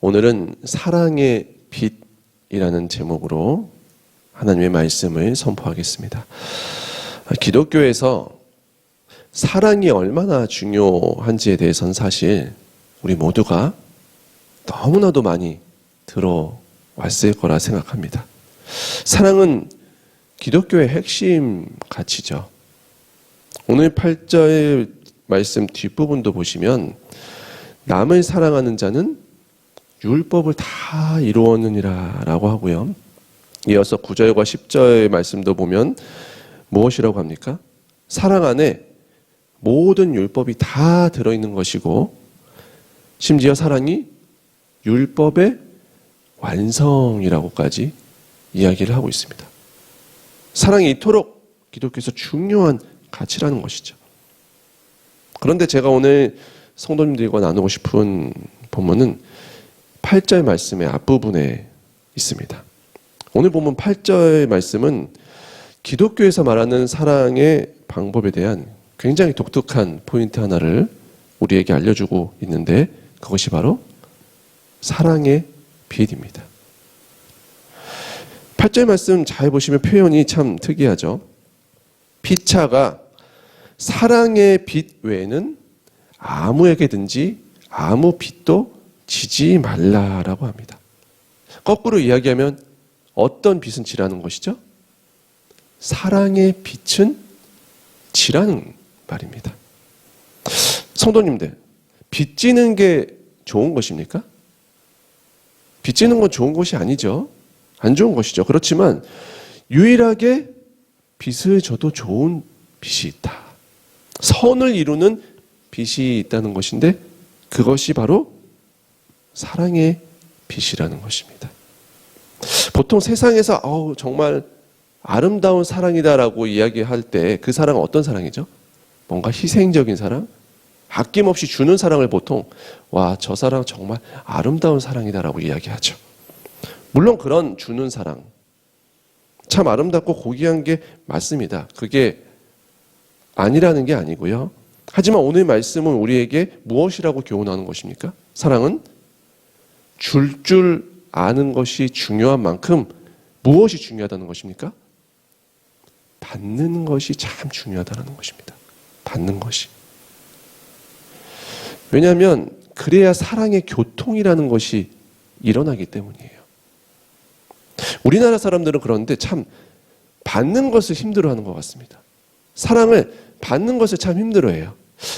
오늘은 사랑의 빛이라는 제목으로 하나님의 말씀을 선포하겠습니다. 기독교에서 사랑이 얼마나 중요한지에 대해서는 사실 우리 모두가 너무나도 많이 들어왔을 거라 생각합니다. 사랑은 기독교의 핵심 가치죠. 오늘 8절 말씀 뒷부분도 보시면 남을 사랑하는 자는 율법을 다 이루었느니라 라고 하고요. 이어서 9절과 10절 말씀도 보면 무엇이라고 합니까? 사랑 안에 모든 율법이 다 들어있는 것이고 심지어 사랑이 율법의 완성이라고까지 이야기를 하고 있습니다. 사랑이 이토록 기독교에서 중요한 가치라는 것이죠. 그런데 제가 오늘 성도님들과 나누고 싶은 본문은 8절 말씀의 앞부분에 있습니다. 오늘 본문 8절 말씀은 기독교에서 말하는 사랑의 방법에 대한 굉장히 독특한 포인트 하나를 우리에게 알려주고 있는데 그것이 바로 사랑의 빛입니다. 8절 말씀 잘 보시면 표현이 참 특이하죠. 피차가 사랑의 빛 외에는 아무에게든지 아무 빛도 지지 말라라고 합니다. 거꾸로 이야기하면 어떤 빛은 지라는 것이죠? 사랑의 빛은 지라는 말입니다. 성도님들, 빚지는 게 좋은 것입니까? 빚지는 건 좋은 것이 아니죠. 안 좋은 것이죠. 그렇지만 유일하게 빚을 져도 좋은 빚이 있다. 선을 이루는 빚이 있다는 것인데 그것이 바로 사랑의 빛이라는 것입니다. 보통 세상에서 정말 아름다운 사랑이다라고 이야기할 때 그 사랑은 어떤 사랑이죠? 뭔가 희생적인 사랑? 아낌없이 주는 사랑을 보통 저 사랑 정말 아름다운 사랑이다라고 이야기하죠. 물론 그런 주는 사랑 참 아름답고 고귀한 게 맞습니다. 그게 아니라는 게 아니고요. 하지만 오늘 말씀은 우리에게 무엇이라고 교훈하는 것입니까? 사랑은 줄 아는 것이 중요한 만큼 무엇이 중요하다는 것입니까? 받는 것이 참 중요하다는 것입니다. 받는 것이. 왜냐하면 그래야 사랑의 교통이라는 것이 일어나기 때문이에요. 우리나라 사람들은 그런데 참 받는 것을 힘들어하는 것 같습니다. 사랑을 받는 것을 참 힘들어해요.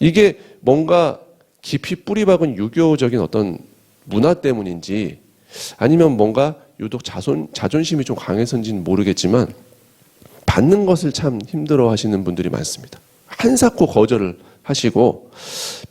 이게 뭔가 깊이 뿌리 박은 유교적인 어떤 문화 때문인지 아니면 뭔가 유독 자존심이 좀 강해서인지는 모르겠지만 받는 것을 참 힘들어 하시는 분들이 많습니다. 한사코 거절을 하시고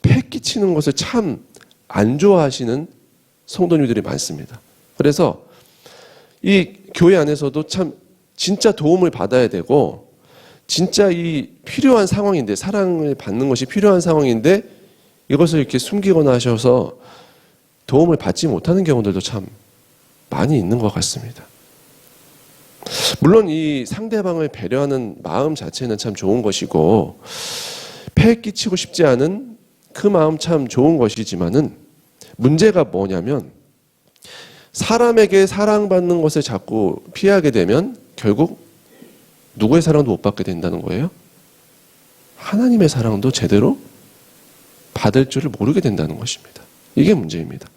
패 끼치는 것을 참 안 좋아하시는 성도님들이 많습니다. 그래서 이 교회 안에서도 참 진짜 도움을 받아야 되고 진짜 이 필요한 상황인데 사랑을 받는 것이 필요한 상황인데 이것을 이렇게 숨기거나 하셔서 도움을 받지 못하는 경우들도 참 많이 있는 것 같습니다. 물론 이 상대방을 배려하는 마음 자체는 참 좋은 것이고 폐 끼치고 싶지 않은 그 마음 참 좋은 것이지만은 문제가 뭐냐면 사람에게 사랑받는 것을 자꾸 피하게 되면 결국 누구의 사랑도 못 받게 된다는 거예요. 하나님의 사랑도 제대로 받을 줄을 모르게 된다는 것입니다. 이게 문제입니다.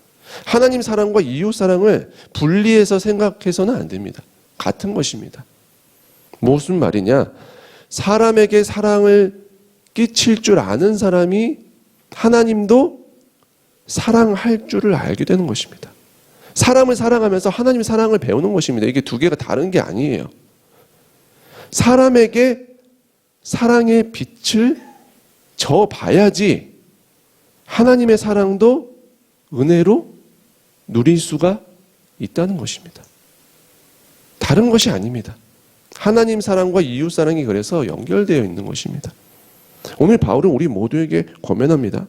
하나님 사랑과 이웃 사랑을 분리해서 생각해서는 안 됩니다. 같은 것입니다. 무슨 말이냐? 사람에게 사랑을 끼칠 줄 아는 사람이 하나님도 사랑할 줄을 알게 되는 것입니다. 사람을 사랑하면서 하나님의 사랑을 배우는 것입니다. 이게 두 개가 다른 게 아니에요. 사람에게 사랑의 빛을 져봐야지 하나님의 사랑도 은혜로 누릴 수가 있다는 것입니다. 다른 것이 아닙니다. 하나님 사랑과 이웃 사랑이 그래서 연결되어 있는 것입니다. 오늘 바울은 우리 모두에게 권면합니다.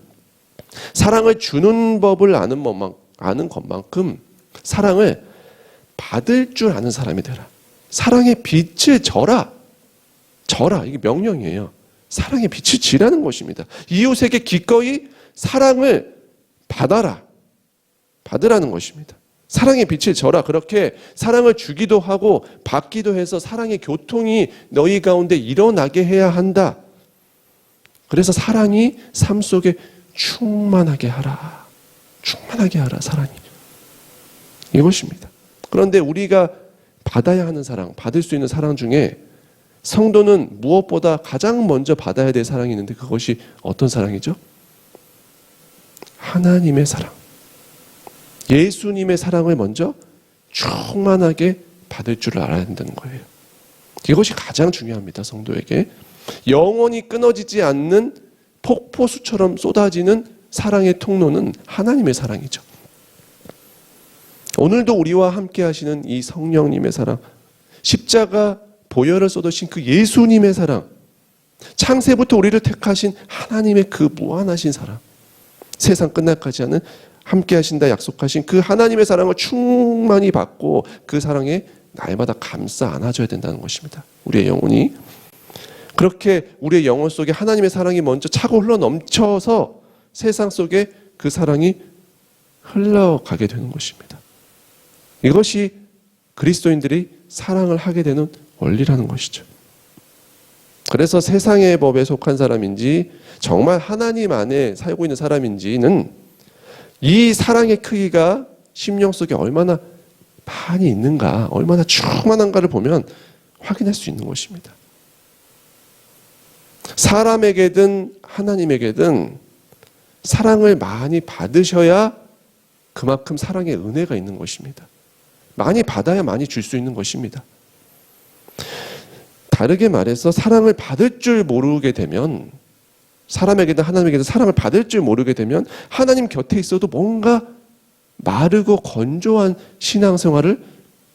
사랑을 주는 법을 아는 것만큼 사랑을 받을 줄 아는 사람이 되라. 사랑의 빛을 져라. 이게 명령이에요. 사랑의 빛을 지라는 것입니다. 이웃에게 기꺼이 사랑을 받아라. 받으라는 것입니다. 사랑의 빛을 져라. 그렇게 사랑을 주기도 하고 받기도 해서 사랑의 교통이 너희 가운데 일어나게 해야 한다. 그래서 사랑이 삶 속에 충만하게 하라. 충만하게 하라, 사랑이. 이것입니다. 그런데 우리가 받아야 하는 사랑, 받을 수 있는 사랑 중에 성도는 무엇보다 가장 먼저 받아야 될 사랑이 있는데 그것이 어떤 사랑이죠? 하나님의 사랑. 예수님의 사랑을 먼저 충만하게 받을 줄 알아야 된다는 거예요. 이것이 가장 중요합니다, 성도에게. 영원히 끊어지지 않는 폭포수처럼 쏟아지는 사랑의 통로는 하나님의 사랑이죠. 오늘도 우리와 함께 하시는 이 성령님의 사랑, 십자가 보혈을 쏟으신 그 예수님의 사랑, 창세부터 우리를 택하신 하나님의 그 무한하신 사랑, 세상 끝날까지 하는 함께 하신다 약속하신 그 하나님의 사랑을 충만히 받고 그 사랑에 날마다 감싸 안아줘야 된다는 것입니다. 우리의 영혼이. 그렇게 우리의 영혼 속에 하나님의 사랑이 먼저 차고 흘러 넘쳐서 세상 속에 그 사랑이 흘러가게 되는 것입니다. 이것이 그리스도인들이 사랑을 하게 되는 원리라는 것이죠. 그래서 세상의 법에 속한 사람인지 정말 하나님 안에 살고 있는 사람인지는 이 사랑의 크기가 심령 속에 얼마나 많이 있는가, 얼마나 충만한가를 보면 확인할 수 있는 것입니다. 사람에게든 하나님에게든 사랑을 많이 받으셔야 그만큼 사랑의 은혜가 있는 것입니다. 많이 받아야 많이 줄 수 있는 것입니다. 다르게 말해서 사랑을 받을 줄 모르게 되면, 사람에게든 하나님에게든 사랑을 받을 줄 모르게 되면 하나님 곁에 있어도 뭔가 마르고 건조한 신앙생활을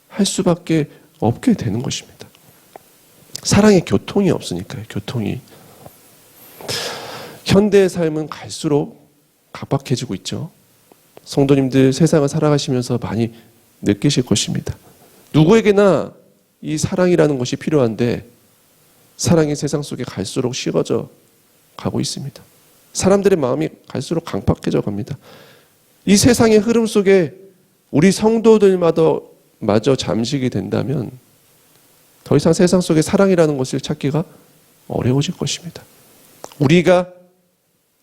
할 수밖에 없게 되는 것입니다. 사랑의 교통이 없으니까요. 교통이. 현대의 삶은 갈수록 각박해지고 있죠. 성도님들 세상을 살아가시면서 많이 느끼실 것입니다. 누구에게나 이 사랑이라는 것이 필요한데 사랑이 세상 속에 갈수록 식어져 가고 있습니다. 사람들의 마음이 갈수록 강팍해져 갑니다. 이 세상의 흐름 속에 우리 성도들마저 잠식이 된다면 더 이상 세상 속에 사랑이라는 것을 찾기가 어려워질 것입니다. 우리가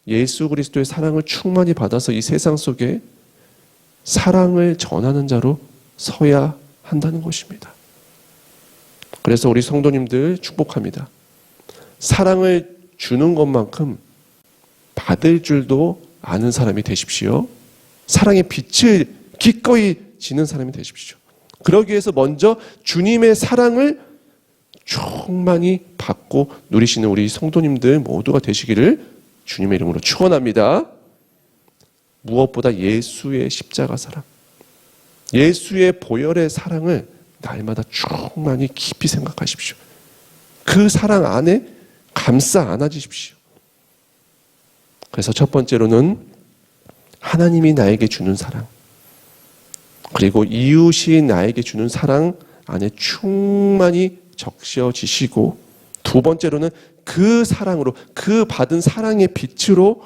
예수 그리스도의 사랑을 충만히 받아서 이 세상 속에 사랑을 전하는 자로 서야 한다는 것입니다. 그래서 우리 성도님들 축복합니다. 사랑을 주는 것만큼 받을 줄도 아는 사람이 되십시오. 사랑의 빛을 기꺼이 지는 사람이 되십시오. 그러기 위해서 먼저 주님의 사랑을 충만히 받고 누리시는 우리 성도님들 모두가 되시기를 주님의 이름으로 축원합니다. 무엇보다 예수의 십자가 사랑, 예수의 보혈의 사랑을 날마다 충만히 깊이 생각하십시오. 그 사랑 안에 감싸 안아주십시오. 그래서 첫 번째로는 하나님이 나에게 주는 사랑, 그리고 이웃이 나에게 주는 사랑 안에 충만히 적셔지시고, 두 번째로는 그 사랑으로, 그 받은 사랑의 빛으로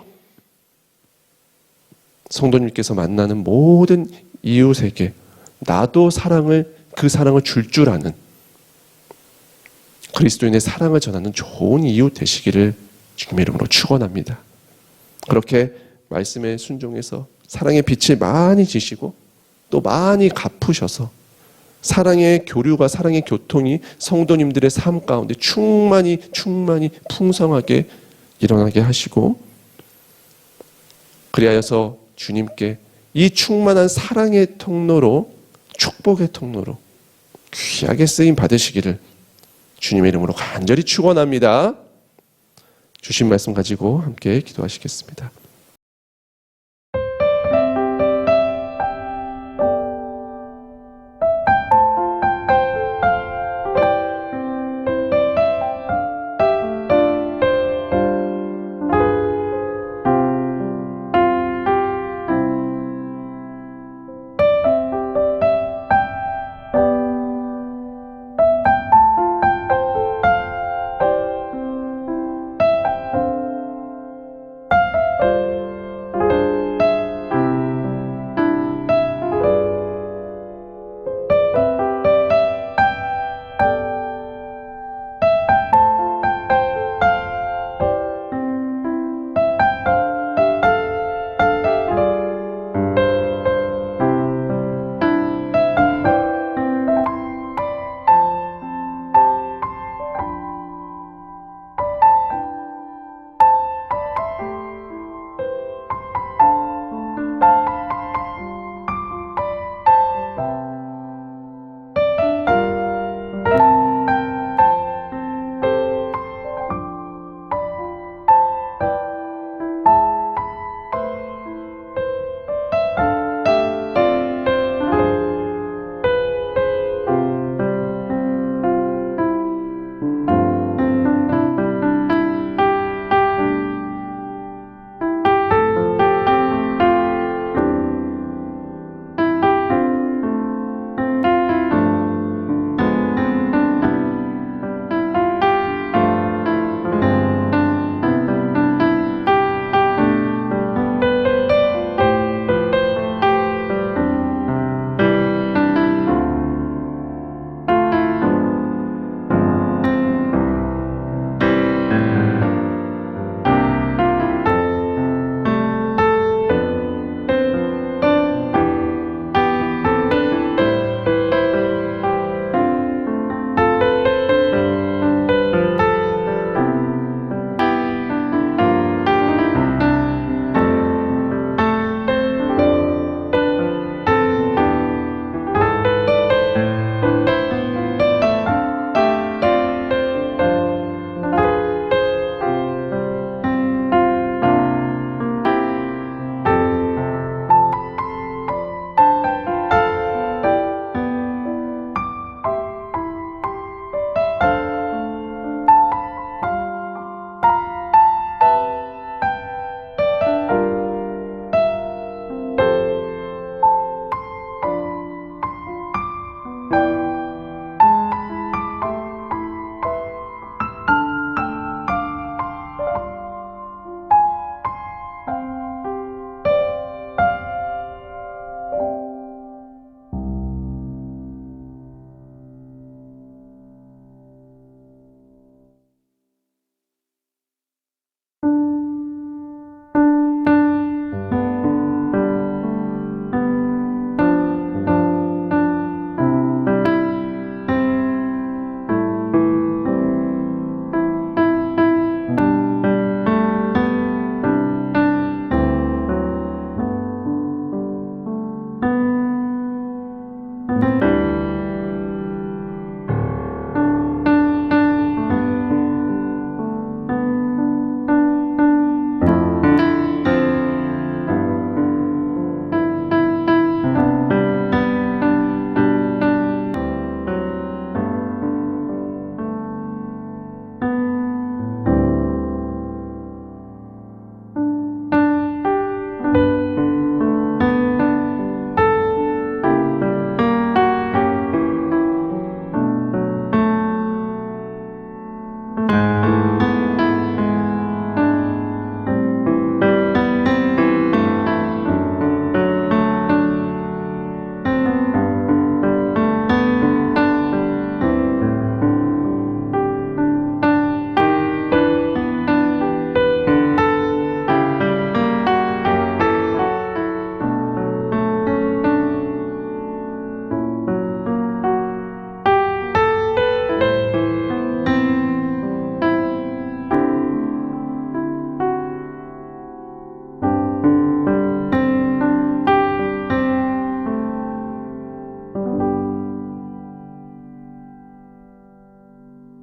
성도님께서 만나는 모든 이웃에게 나도 그 사랑을 줄 아는 그리스도인의 사랑을 전하는 좋은 이웃 되시기를 주님의 이름으로 축원합니다. 그렇게 말씀에 순종해서 사랑의 빛을 많이 지시고 또 많이 갚으셔서 사랑의 교류가, 사랑의 교통이 성도님들의 삶 가운데 충만히 풍성하게 일어나게 하시고, 그리하여서 주님께 이 충만한 사랑의 통로로, 축복의 통로로 귀하게 쓰임 받으시기를 주님의 이름으로 간절히 축원합니다. 주신 말씀 가지고 함께 기도하시겠습니다.